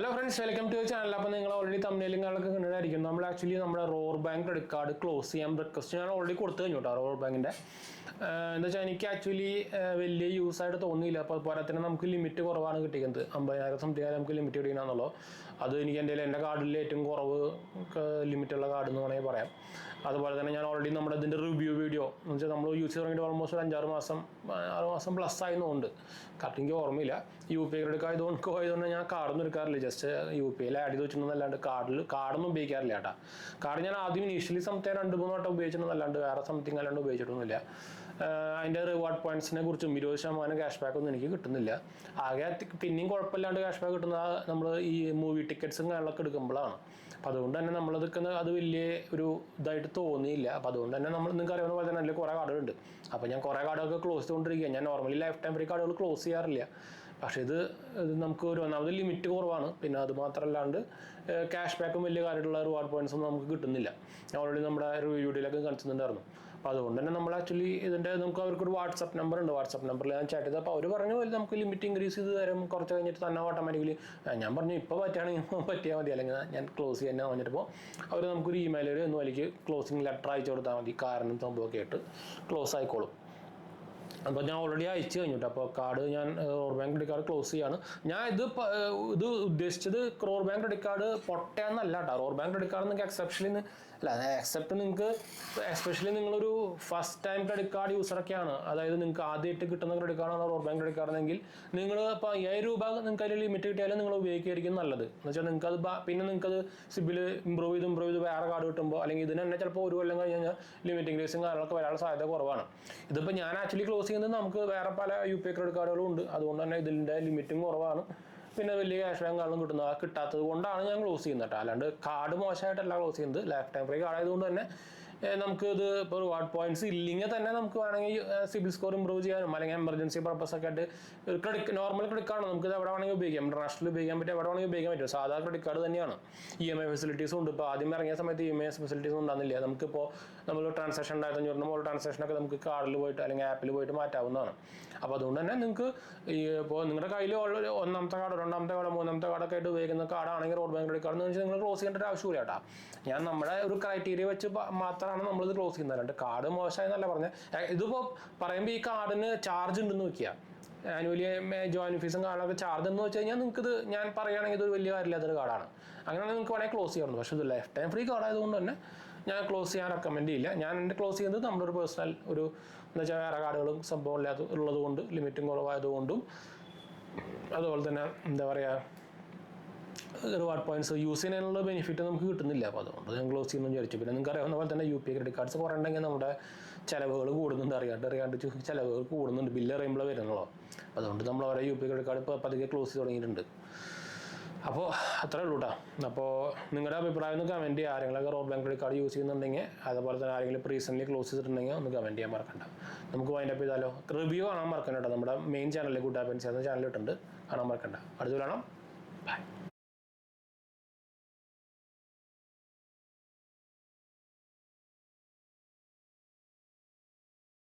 Hello friends, welcome to channel. അപ്പോൾ നിങ്ങൾ already തമ്മിലും കാര്യങ്ങളൊക്കെ കണ്ടിട്ടായിരിക്കും. നമ്മൾ ആക്ച്വലി നമ്മുടെ റോർ ബാങ്ക് ക്രെഡിറ്റ് കാർഡ് ക്ലോസ് ചെയ്യാൻ റിക്വസ്റ്റ് ഞാൻ ഓൾറെഡി കൊടുത്തു കഴിഞ്ഞു കേട്ടോ. റോർ ബാങ്കിൻ്റെ എന്താ വെച്ചാൽ എനിക്ക് ആക്ച്വലി വലിയ യൂസ് ആയിട്ട് തോന്നിയില്ല. അപ്പോൾ പോരാത്തിന് നമുക്ക് ലിമിറ്റ് കുറവാണ് കിട്ടിയത്. 50,000 സംതിങ് നമുക്ക് ലിമിറ്റ് കിട്ടിയെന്നുള്ളൂ. അത് എനിക്ക് എൻ്റെ കാർഡിൽ ഏറ്റവും കുറവ് ലിമിറ്റുള്ള കാർഡ് എന്ന് വേണമെങ്കിൽ പറയാം. അതുപോലെ തന്നെ ഞാൻ ഓൾറെഡി നമ്മുടെ ഇതിൻ്റെ റിവ്യൂ വീഡിയോ എന്ന് വെച്ചാൽ നമ്മൾ യൂസ് ചെയ്ത് തുടങ്ങിയിട്ട് ഓൾമോസ്റ്റ് ഒരു 6 മാസം പ്ലസ് ആയതുകൊണ്ട് കറക്റ്റ് എനിക്ക് ഓർമ്മയില്ല. UPI ക്രെഡിറ്റ് ആയതുകൊണ്ട് ഞാൻ കാർഡൊന്നും എടുക്കാറില്ല. ജസ്റ്റ് UPI ആഡ് ചെയ്ത് വെച്ചിട്ടുണ്ടെന്നല്ലാണ്ട് കാർഡൊന്നും ഉപയോഗിക്കാറില്ല കേട്ടോ. കാർഡ് ഞാൻ ആദ്യം ഇനീഷ്യലി സംതിങ് 2-3 വട്ടം ഉപയോഗിച്ചിട്ടുണ്ടെന്നല്ലാണ്ട് വേറെ സംതിങ് അല്ലാണ്ട് ഉപയോഗിച്ചിട്ടൊന്നുമില്ല. അതിൻ്റെ റിവാർഡ് പോയിന്റ്സിനെ കുറിച്ചും 20% ക്യാഷ് ബാക്ക് ഒന്നും എനിക്ക് കിട്ടുന്നില്ല. ആകെ പിന്നെയും കുഴപ്പമില്ലാണ്ട് ക്യാഷ് ബാക്ക് കിട്ടുന്നത് നമ്മൾ ഈ മൂവി ടിക്കറ്റ്സും കാര്യങ്ങളൊക്കെ എടുക്കുമ്പോഴാണ്. അപ്പോൾ അതുകൊണ്ട് തന്നെ അത് വലിയ ഒരു ഇതായിട്ട് തോന്നിയില്ല. അപ്പോൾ അതുകൊണ്ട് തന്നെ നിങ്ങൾക്ക് അറിയാവുന്ന പോലെ തന്നെ അതിൽ കുറേ കാർഡുകളുണ്ട്. അപ്പോൾ ഞാൻ കുറേ കാർഡൊക്കെ ക്ലോസ് ചെയ്തുകൊണ്ടിരിക്കുക. ഞാൻ നോർമലി ലൈഫ് ടൈം ഫ്രീ കാർഡുകൾ ക്ലോസ് ചെയ്യാറില്ല. പക്ഷേ ഇത് നമുക്ക് ഒന്നാമത് ലിമിറ്റ് കുറവാണ്. പിന്നെ അത് മാത്രമല്ലാണ്ട് ക്യാഷ് ബാക്കും വലിയ കാര്യമുള്ള റിവാർഡ് പോയിന്റ്സ് ഒന്നും നമുക്ക് കിട്ടുന്നില്ല. ഞാൻ ഓൾറെഡി നമ്മുടെ വീഡിയോയിലൊക്കെ കാണിച്ചിട്ടുണ്ടായിരുന്നു. അപ്പോൾ അതുകൊണ്ട് തന്നെ നമ്മൾ ആക്ച്വലി നമുക്ക് അവർക്കൊരു വാട്സപ്പ് നമ്പർ ഉണ്ട്. വാട്സപ്പ് നമ്പറിൽ ഞാൻ ചാറ്റ് ചെയ്തപ്പോൾ അവർ പറഞ്ഞു നമുക്ക് ലിമിറ്റ് ഇൻക്രീസ് ചെയ്ത് തരും കുറച്ച് കഴിഞ്ഞിട്ട് തന്നെ ഓട്ടോമാറ്റിക്കലി. ഞാൻ പറഞ്ഞു ഇപ്പോൾ പറ്റുകയാണെങ്കിൽ പറ്റിയാൽ മതി, അല്ലെങ്കിൽ ഞാൻ ക്ലോസ് ചെയ്യാൻ പറഞ്ഞിട്ടപ്പോൾ അവർ നമുക്കൊരു ഇമെയിൽ ഒന്ന് വലിക്ക് ക്ലോസിങ് ലെറ്റർ അയച്ചു കൊടുത്താൽ മതി, കാരണം സംഭവമൊക്കെ ആയിട്ട് ക്ലോസ് ആയിക്കോളും. അപ്പോൾ ഞാൻ ഓൾറെഡി അയച്ചു കഴിഞ്ഞിട്ട് അപ്പോൾ കാർഡ് ഞാൻ roar bank credit card close ചെയ്യാണ്. ഞാൻ ഇത് ഉദ്ദേശിച്ചത് റോർ ബാങ്ക് ക്രെഡിറ്റ് കാർഡ് പൊട്ടയെന്നല്ല കേട്ടോ. റോർ ബാങ്ക് ക്രെഡിറ്റ് കാർഡ് നിങ്ങൾക്ക് നിങ്ങൾക്ക് എസ്പെഷ്യലി നിങ്ങളൊരു ഫസ്റ്റ് ടൈം ക്രെഡിറ്റ് കാർഡ് യൂസറൊക്കെയാണ്, അതായത് നിങ്ങൾക്ക് ആദ്യമായിട്ട് കിട്ടുന്ന ക്രെഡിറ്റ് കാർഡാണ് റോർ ബാങ്ക് ക്രെഡിറ്റ് കാർഡെങ്കിൽ നിങ്ങൾ ഇപ്പോൾ 5000 രൂപ നിങ്ങൾക്ക് അതിൽ ലിമിറ്റ് കിട്ടിയാലും നിങ്ങൾ ഉപയോഗിക്കുകയായിരിക്കും നല്ലത്. എന്ന് വെച്ചാൽ നിങ്ങൾക്കത് സിബിൽ ഇമ്പ്രൂവ് ചെയ്ത് വേറെ കാർഡ് കിട്ടുമ്പോൾ, അല്ലെങ്കിൽ ഇതിന് തന്നെ ചിലപ്പോൾ 1 കൊല്ലം കഴിഞ്ഞ് കഴിഞ്ഞാൽ ലിമിറ്റ് ഇൻക്രീസും കാര്യങ്ങളൊക്കെ വരാനുള്ള സാധ്യത കുറവാണ്. ഇതിപ്പോൾ ഞാൻ ആക്ച്വലി ക്ലോസ് ചെയ്യുന്നത് നമുക്ക് വേറെ പല UPI ക്രെഡിറ്റ് കാർഡുകളും ഉണ്ട്. അതുകൊണ്ട് തന്നെ ഇതിൻ്റെ ലിമിറ്റും കുറവാണ്. പിന്നെ വലിയ ക്യാഷ് ബാങ്ക് കാർഡും കിട്ടാത്തത് കൊണ്ടാണ് ഞാൻ ക്ലോസ് ചെയ്യുന്നത് കേട്ടോ. അല്ലാണ്ട് കാർഡ് മോശമായിട്ടല്ല ക്ലോസ് ചെയ്യുന്നത്. ലൈഫ് ടൈം ഫ്രീ കാർഡ് ആയതുകൊണ്ട് തന്നെ നമുക്ക് ഇത് ഇപ്പോൾ റിവാർഡ് പോയിന്റ്സ് ഇല്ലെങ്കിൽ തന്നെ നമുക്ക് വേണമെങ്കിൽ സിബിൽ സ്കോർ ഇമ്പ്രൂവ് ചെയ്യാനും അല്ലെങ്കിൽ എമർജൻസി പർപ്പസ് ഒക്കെ ആയിട്ട് നോർമൽ ക്രെഡിറ്റ് കാർഡ് നമുക്ക് എവിടെ വേണമെങ്കിൽ ഉപയോഗിക്കാം. ഇന്റർനാഷണൽ ഉപയോഗിക്കാൻ പറ്റും, എവിടെ വേണമെങ്കിൽ ഉപയോഗിക്കാൻ പറ്റും. സാധാ ക്രെഡിറ്റ് കാർഡ് തന്നെയാണ്. EMI ഫെസിലിറ്റീസും ഉണ്ട്. ഇപ്പോൾ ആദ്യം ഇറങ്ങിയ സമയത്ത് EMI ഫെസിലിറ്റീസും ഉണ്ടാകുന്നില്ല. നമുക്കിപ്പോൾ നമ്മൾ ട്രാൻസാക്ഷൻ 1500 ട്രാൻസാക്ഷനൊക്കെ നമുക്ക് കാർഡിൽ പോയിട്ട് അല്ലെങ്കിൽ ആപ്പിൽ പോയിട്ട് മാറ്റാവുന്നതാണ്. അപ്പോൾ അതുകൊണ്ട് തന്നെ നിങ്ങൾക്ക് ഇപ്പോൾ നിങ്ങളുടെ കയ്യിൽ ഒന്നാമത്തെ കാർഡ്, രണ്ടാമത്തെ കാർഡ്, മൂന്നാമത്തെ കാർഡൊക്കെ ആയിട്ട് ഉപയോഗിക്കുന്ന കാർഡാണെങ്കിൽ റോഡ് ബാങ്ക് ക്രെഡിറ്റ് കാർഡ് എന്ന് വെച്ചാൽ നിങ്ങൾ ക്ലോസ് ചെയ്യേണ്ട ഒരു ആവശ്യമില്ല കേട്ടോ. ഞാൻ നമ്മുടെ ഒരു ക്രൈറ്റീരിയ വെച്ച് മാത്രമാണ് നമ്മളിത് ക്ലോസ് ചെയ്യുന്നത്. അല്ലാണ്ട് കാർഡ് മോശമായെന്നല്ല പറഞ്ഞത്. ഇതിപ്പോൾ പറയുമ്പോൾ ഈ കാർഡിന് ചാർജ് ഉണ്ടെന്ന് വെക്കുക, ആനുവലി ജോയിൻ ഫീസും കാർഡൊക്കെ ചാർജ് എന്ന് വെച്ച് കഴിഞ്ഞാൽ നിങ്ങൾക്ക് ഇത് ഞാൻ പറയുകയാണെങ്കിൽ ഇതൊരു വലിയ കാര്യമില്ലാത്തൊരു കാർഡാണ്. അങ്ങനെയാണെങ്കിൽ നിങ്ങൾക്ക് വേണമെങ്കിൽ ക്ലോസ് ചെയ്യാറുണ്ട്. പക്ഷേ ഇത് ലൈഫ് ടൈം ഫ്രീ കാർഡ് ആയതുകൊണ്ട് തന്നെ ഞാൻ ക്ലോസ് ചെയ്യാൻ റെക്കമെൻഡ് ചെയ്യില്ല. ഞാൻ എൻ്റെ ക്ലോസ് ചെയ്യുന്നത് നമ്മുടെ ഒരു പേഴ്സണൽ എന്ന് വെച്ചാൽ വേറെ കാർഡുകളും സംഭവം ഉള്ളതുകൊണ്ട്, ലിമിറ്റും കുറവായതുകൊണ്ടും, അതുപോലെ തന്നെ എന്താ പറയുക, റിവാർഡ് പോയിന്റ്സ് യൂസ് ചെയ്യാനുള്ള ബെനിഫിറ്റ് നമുക്ക് കിട്ടുന്നില്ല. അപ്പോൾ അതുകൊണ്ട് ഞാൻ ക്ലോസ് ചെയ്യുന്നു വിചാരിച്ചു. പിന്നെ നിങ്ങൾക്ക് അറിയാവുന്ന പോലെ തന്നെ UPI ക്രെഡിറ്റ് കാർഡ്സ് കുറേ ഉണ്ടെങ്കിൽ നമ്മുടെ ചിലവുകൾ കൂടുന്നുണ്ട്. അറിയാണ്ട് ചിലവുകൾ കൂടുന്നുണ്ട്. ബില്ല് അറിയുമ്പോൾ വരുന്നുള്ളൂ. അതുകൊണ്ട് നമ്മൾ ഓരോ UPI ക്രെഡിറ്റ് കാർഡ് ഇപ്പോൾ പതുക്കെ ക്ലോസ് ചെയ്ത് തുടങ്ങിയിട്ടുണ്ട്. അപ്പോൾ അത്രേ ഉള്ളൂ കേട്ടോ. അപ്പോൾ നിങ്ങളുടെ അഭിപ്രായം ഒന്ന് കമൻറ്റ് ചെയ്യുക. ആരെങ്കിലൊക്കെ road bank credit card use ചെയ്യുന്നുണ്ടെങ്കിൽ, അതുപോലെ തന്നെ ആരെങ്കിലും റീസെൻ്റ്ലി ക്ലോസ് ചെയ്തിട്ടുണ്ടെങ്കിൽ ഒന്ന് കമൻറ്റ് ചെയ്യാൻ മറക്കണ്ട. നമുക്ക് വൈൻഡപ്പ് ചെയ്താലോ. റിവ്യൂ കാണാൻ മറക്കണ്ട കേട്ടോ. നമ്മുടെ മെയിൻ ചാനലിൽ ഗുഡ് ഹാപ്പൻസ് എന്ന ചാനലിട്ടുണ്ട്, കാണാൻ മറക്കണ്ട. അടുത്ത് കാണാം. ബൈ.